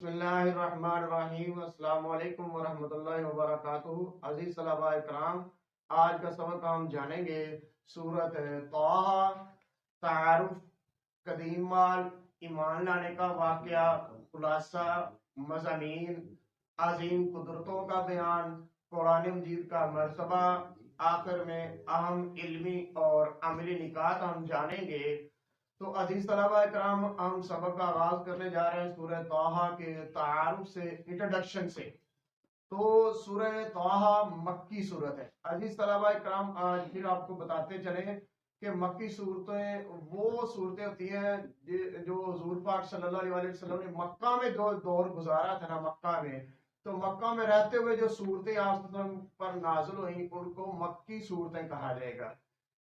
اللہ الرحمن الرحیم۔ السلام علیکم ورحمۃ اللہ وبرکاتہ۔ عزیز طلباء کرام، آج کا سبق ہم جانیں گے سورت طٰہٰ، تعارف، قدیم مال، ایمان لانے کا واقعہ، خلاصہ، مضامین، عظیم قدرتوں کا بیان، قرآن مجید کا مرتبہ، آخر میں اہم علمی اور عملی نکات ہم جانیں گے۔ تو عزیز طلباء کرام، ہم سبق کا آغاز کرنے جا رہے ہیں سورہ طٰہٰ کے تعارف سے، انٹروڈکشن سے۔ تو سورہ طٰہٰ مکی صورت ہے۔ عزیز طلباء کرام، آج پھر آپ کو بتاتے چلیں کہ مکی صورتیں وہ صورتیں ہوتی ہیں جو حضور پاک صلی اللہ علیہ وسلم نے مکہ میں جو دور گزارا تھا نا، مکہ میں، تو مکہ میں رہتے ہوئے جو صورتیں آپ پر نازل ہوئیں ان کو مکی صورتیں کہا جائے گا۔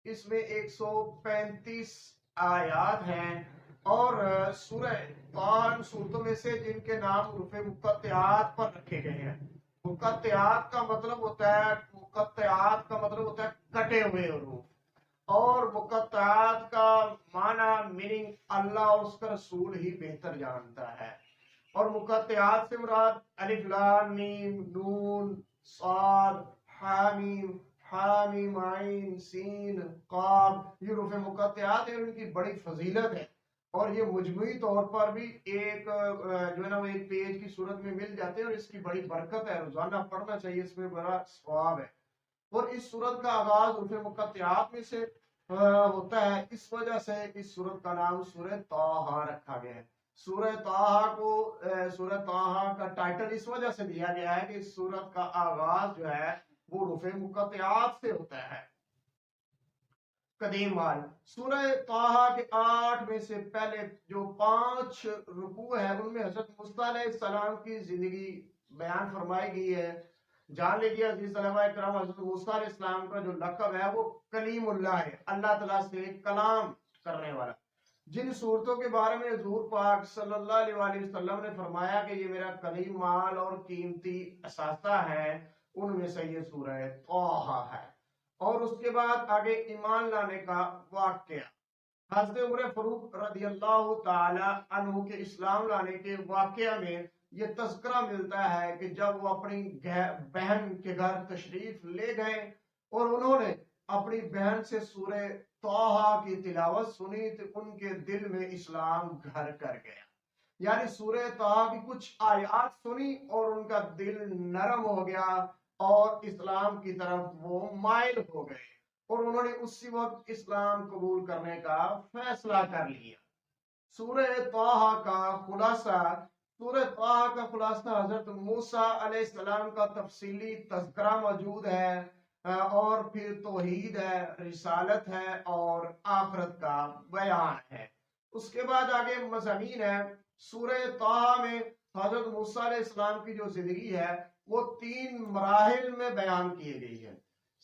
اس میں 135 آیات ہیں، اور سورہ طٰہٰ صورتوں میں سے جن کے نام حروف مقطعات پر رکھے گئے ہیں۔ مقطعات کا مطلب ہوتا ہے کٹے ہوئے حروف، اور مقطعات کا معنی میننگ اللہ اور اس کا رسول ہی بہتر جانتا ہے۔ اور مقطعات سے مراد الف لام میم نون صاد حامیم حامیم عین سین قاف، یہ حروف مقطعات ہیں، ان کی بڑی فضیلت ہے، اور یہ مجموعی طور پر بھی ایک جو ہے نا وہ ایک پیج کی صورت میں مل جاتے ہیں، اور اس کی بڑی برکت ہے، روزانہ پڑھنا چاہیے، اس میں بڑا ثواب ہے۔ اور اس صورت کا آغاز حروف مقطعات میں سے ہوتا ہے، اس وجہ سے اس صورت کا نام سورہ طٰہٰ رکھا گیا ہے۔ سورہ طٰہٰ کو سورہ طٰہٰ کا ٹائٹل اس وجہ سے دیا گیا ہے کہ اس صورت کا آغاز جو ہے وہ حروف مقطعات سے ہوتا ہے۔ قدیم مال، سورہ طٰہٰ کے 8 میں سے پہلے جو 5 رکوع ہیں ان میں حضرت موسیٰ علیہ السلام کی زندگی بیان فرمائی گئی ہے۔ جان لیجیے عزیز طلباء کرام، حضرت موسیٰ علیہ السلام کا جو لقب ہے وہ کلیم اللہ ہے، اللہ تعالیٰ سے کلام کرنے والا۔ جن صورتوں کے بارے میں حضور پاک صلی اللہ علیہ وسلم نے فرمایا کہ یہ میرا کلیم مال اور قیمتی اثاثہ ہے، ان میں سے یہ سورہ طٰہٰ ہے۔ اور اس کے بعد آگے ایمان لانے کا واقعہ، حضرت عمر فاروق رضی اللہ تعالی عنہ کے اسلام لانے کے واقعہ میں یہ تذکرہ ملتا ہے کہ جب وہ اپنی بہن کے گھر تشریف لے گئے اور انہوں نے اپنی بہن سے سورہ طٰہٰ کی تلاوت سنی تو ان کے دل میں اسلام گھر کر گیا، یعنی سورہ طٰہٰ کی کچھ آیات سنی اور ان کا دل نرم ہو گیا اور اسلام کی طرف وہ مائل ہو گئے، اور انہوں نے اسی وقت اسلام قبول کرنے کا فیصلہ کر لیا۔ سورہ طٰہٰ کا خلاصہ، سورہ طٰہٰ کا خلاصہ حضرت موسیٰ علیہ السلام کا تفصیلی تذکرہ موجود ہے، اور پھر توحید ہے، رسالت ہے اور آخرت کا بیان ہے۔ اس کے بعد آگے مضامین ہے۔ سورہ طٰہٰ میں حضرت موسیٰ علیہ السلام کی جو زندگی ہے وہ 3 مراحل میں بیان کی گئی ہے۔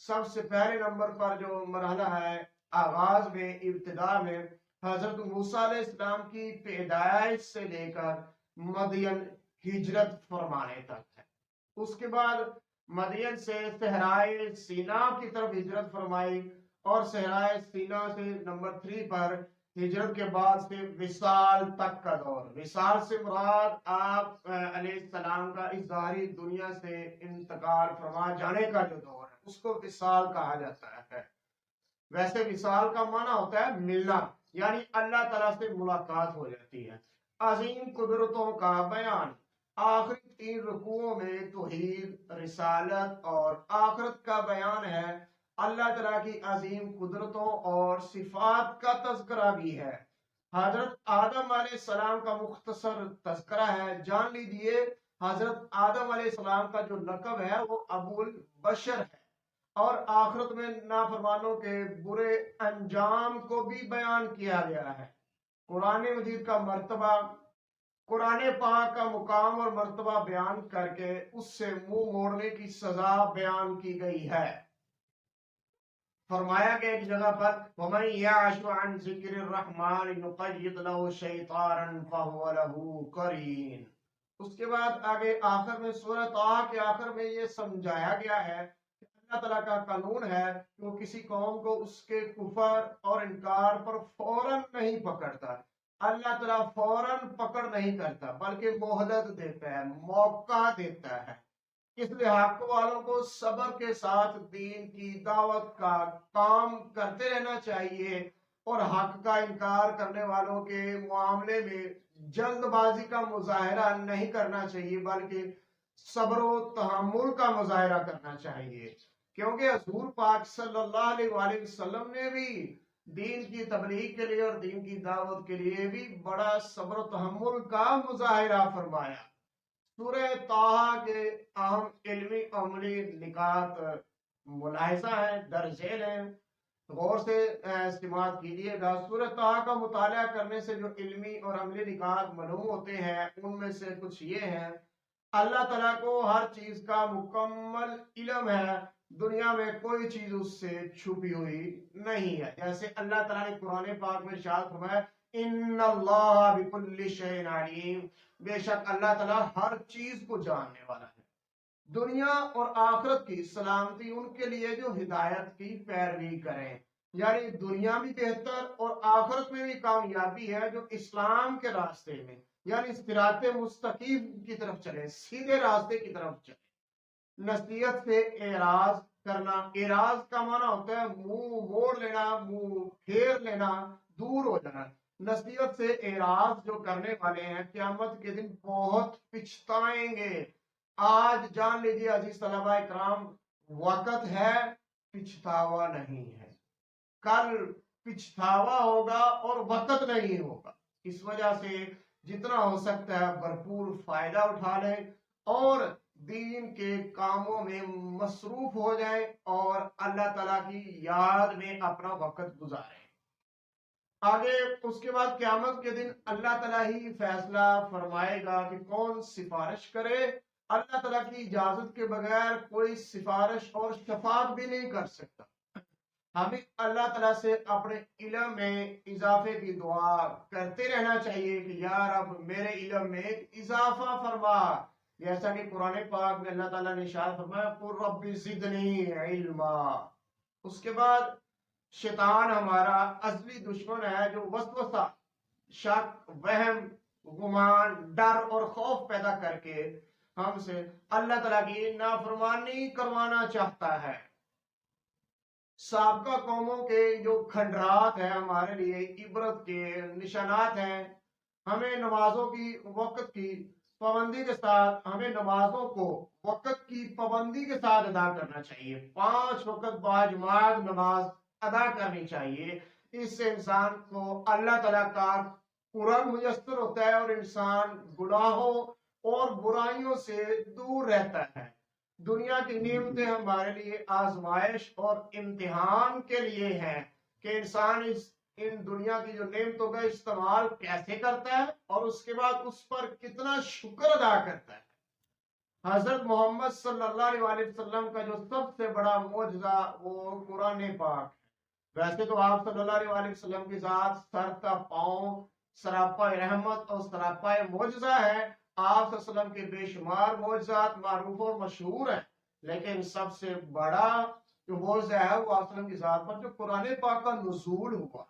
سب سے پہلے نمبر پر جو مرحلہ ہے آغاز میں، ابتدا میں، حضرت موسیٰ علیہ السلام کی پیدائش سے لے کر مدین ہجرت فرمانے تک ہے۔ اس کے بعد مدین سے صحرائے سینا کی طرف ہجرت فرمائی، اور صحرائے سینا سے نمبر 3 پر ہجرت کے بعد سے وصال تک کا دور۔ وصال سے مراد آپ علیہ السلام کا اس ظاہری دنیا سے انتقال فرما جانے کا جو دور ہے اس کو وصال کہا جاتا ہے۔ ویسے وصال کا معنی ہوتا ہے ملنا، یعنی اللہ تعالیٰ سے ملاقات ہو جاتی ہے۔ عظیم قدرتوں کا بیان، آخری 3 رکوعوں میں توحید، رسالت اور آخرت کا بیان ہے۔ اللہ تعالیٰ کی عظیم قدرتوں اور صفات کا تذکرہ بھی ہے۔ حضرت آدم علیہ السلام کا مختصر تذکرہ ہے۔ جان لیجیے حضرت آدم علیہ السلام کا جو لقب ہے وہ ابو البشر ہے، اور آخرت میں نافرمانوں کے برے انجام کو بھی بیان کیا گیا ہے۔ قرآن مجید کا مرتبہ، قرآن پاک کا مقام اور مرتبہ بیان کر کے اس سے منہ موڑنے کی سزا بیان کی گئی ہے۔ فرمایا گیا ایک جگہ پر وَمَن يَعْشُ عَن ذِكْرِ الرَّحْمَنِ نُقَيِّضْ لَهُ شَيْطَانًا فَهُوَ لَهُ قَرِينٌ۔ اس کے بعد آگے آخر میں سورہ طٰہٰ کے آخر میں یہ سمجھایا گیا ہے کہ اللہ تعالیٰ کا قانون ہے کہ وہ کسی قوم کو اس کے کفر اور انکار پر فوراً نہیں پکڑتا، اللہ تعالیٰ فوراً پکڑ نہیں کرتا بلکہ مہلت دیتا ہے، موقع دیتا ہے۔ اس لیے حق والوں کو صبر کے ساتھ دین کی دعوت کا کام کرتے رہنا چاہیے، اور حق کا انکار کرنے والوں کے معاملے میں جلد بازی کا مظاہرہ نہیں کرنا چاہیے بلکہ صبر و تحمل کا مظاہرہ کرنا چاہیے، کیونکہ حضور پاک صلی اللہ علیہ وآلہ وسلم نے بھی دین کی تبلیغ کے لیے اور دین کی دعوت کے لیے بھی بڑا صبر و تحمل کا مظاہرہ فرمایا۔ سورہ طٰہٰ کے اہم علمی عملی نکات ملاحظہ ہیں، درج ذیل ہیں، غور سے استعمال کیجیے گا۔ سورہ طٰہٰ کا مطالعہ کرنے سے جو علمی اور عملی نکات معلوم ہوتے ہیں ان میں سے کچھ یہ ہیں: اللہ تعالیٰ کو ہر چیز کا مکمل علم ہے، دنیا میں کوئی چیز اس سے چھپی ہوئی نہیں ہے، جیسے اللہ تعالیٰ نے قرآن پاک میں ارشاد فرمایا ان اللہ بکل شیء علیم، بے شک اللہ تعالیٰ ہر چیز کو جاننے والا ہے۔ دنیا اور آخرت کی سلامتی ان کے لیے جو ہدایت کی پیروی کریں، یعنی دنیا بھی بہتر اور آخرت میں بھی کامیابی ہے جو اسلام کے راستے میں یعنی صراط مستقیم کی طرف چلے، سیدھے راستے کی طرف چلے۔ نصیحت سے اعراض کرنا، اعراض کا معنی ہوتا ہے منہ موڑ لینا، منہ پھیر لینا، دور ہو جانا۔ نصیحت سے اعراض جو کرنے والے ہیں قیامت کے دن بہت پچھتائیں گے۔ آج جان لیجیے عزیز طلبہ اکرام، وقت ہے، پچھتاوا نہیں ہے۔ کل پچھتاوا ہوگا اور وقت نہیں ہوگا۔ اس وجہ سے جتنا ہو سکتا ہے بھرپور فائدہ اٹھا لیں اور دین کے کاموں میں مصروف ہو جائیں اور اللہ تعالیٰ کی یاد میں اپنا وقت گزاریں۔ آگے اس کے بعد قیامت کے دن اللہ تعالیٰ ہی فیصلہ فرمائے گا کہ کون سفارش کرے۔ اللہ تعالیٰ کی اجازت کے بغیر کوئی سفارش اور شفاعت بھی نہیں کر سکتا۔ ہمیں اللہ تعالیٰ سے اپنے علم میں اضافے کی دعا کرتے رہنا چاہیے کہ یا رب میرے علم میں اضافہ فرما، جیسا کہ قرآن پاک میں اللہ تعالیٰ نے ارشاد فرمایا قل رب زدنی علما۔ اس کے بعد شیطان ہمارا ازلی دشمن ہے جو وسوسہ، شک، وہم، گمان، ڈر اور خوف پیدا کر کے ہم سے اللہ تعالیٰ کی نافرمانی کروانا چاہتا ہے۔ سابقہ قوموں کے جو کھنڈرات ہیں ہمارے لیے عبرت کے نشانات ہیں۔ ہمیں نمازوں کی وقت کی پابندی کے ساتھ وقت کی پابندی کے ساتھ ادا کرنا چاہیے۔ 5 وقت باجماعت نماز ادا کرنی چاہیے۔ اس سے انسان کو اللہ تعالیٰ کا قرب میسر ہوتا ہے اور انسان گناہوں اور برائیوں سے دور رہتا ہے۔ دنیا کی نعمتیں ہمارے لیے آزمائش اور امتحان کے لیے ہیں کہ انسان ان دنیا کی جو نعمتوں کا استعمال کیسے کرتا ہے اور اس کے بعد اس پر کتنا شکر ادا کرتا ہے۔ حضرت محمد صلی اللہ علیہ وآلہ وسلم کا جو سب سے بڑا معجزہ وہ قرآن پاک ہے۔ ویسے تو آپ صلی اللہ علیہ وآلہ وسلم کی ذات سر تا پاؤں سراپا رحمت اور سراپا معجزہ ہے۔ آپ صلی اللہ علیہ وسلم کے بے شمار معجزات معروف اور مشہور ہیں، لیکن سب سے بڑا جو معجزہ ہے وہ آپ صلی اللہ علیہ وسلم کی ذات پر جو قرآن پاک کا نزول ہوا۔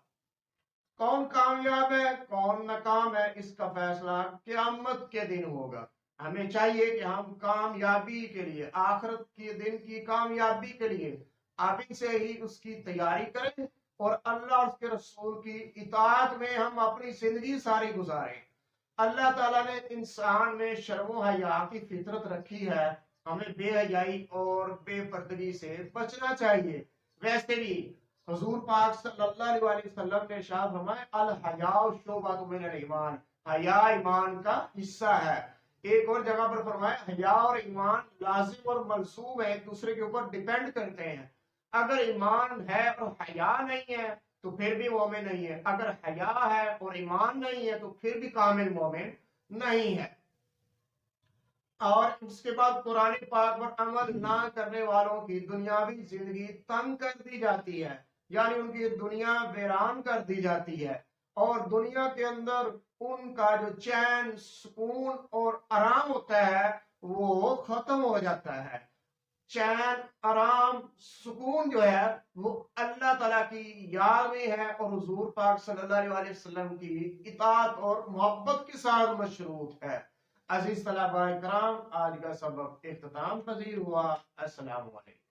کون کامیاب ہے کون ناکام ہے اس کا فیصلہ قیامت کے دن ہوگا۔ ہمیں چاہیے کہ ہم کامیابی کے لیے، آخرت کے دن کی کامیابی کے لیے ابھی سے ہی اس کی تیاری کریں اور اللہ اور اس کے رسول کی اطاعت میں ہم اپنی زندگی ساری گزاریں۔ اللہ تعالیٰ نے انسان میں شرم و حیا کی فطرت رکھی ہے، ہمیں بے حیائی اور بے پردگی سے بچنا چاہیے۔ ویسے بھی حضور پاک صلی اللہ علیہ وآلہ وسلم نے ارشاد فرمایا الحیاء شعبۃ من الایمان، حیا ایمان کا حصہ ہے۔ ایک اور جگہ پر فرمایا حیا اور ایمان لازم اور ملزوم ہے، ایک دوسرے کے اوپر ڈیپینڈ کرتے ہیں۔ اگر ایمان ہے اور حیا نہیں ہے تو پھر بھی مومن نہیں ہے، اگر حیا ہے اور ایمان نہیں ہے تو پھر بھی کامل مومن نہیں ہے۔ اور اس کے بعد قرآن پاک پر عمل نہ کرنے والوں کی دنیاوی زندگی تنگ کر دی جاتی ہے، یعنی ان کی دنیا ویران کر دی جاتی ہے اور دنیا کے اندر ان کا جو چین، سکون اور آرام ہوتا ہے وہ ختم ہو جاتا ہے۔ چین، آرام، سکون جو ہے وہ اللہ تعالیٰ کی یاد میں ہے اور حضور پاک صلی اللہ علیہ وسلم کی اطاعت اور محبت کے ساتھ مشروط ہے۔ عزیز طلباء کرام، آج کا سبق اختتام پذیر ہوا۔ السلام علیکم۔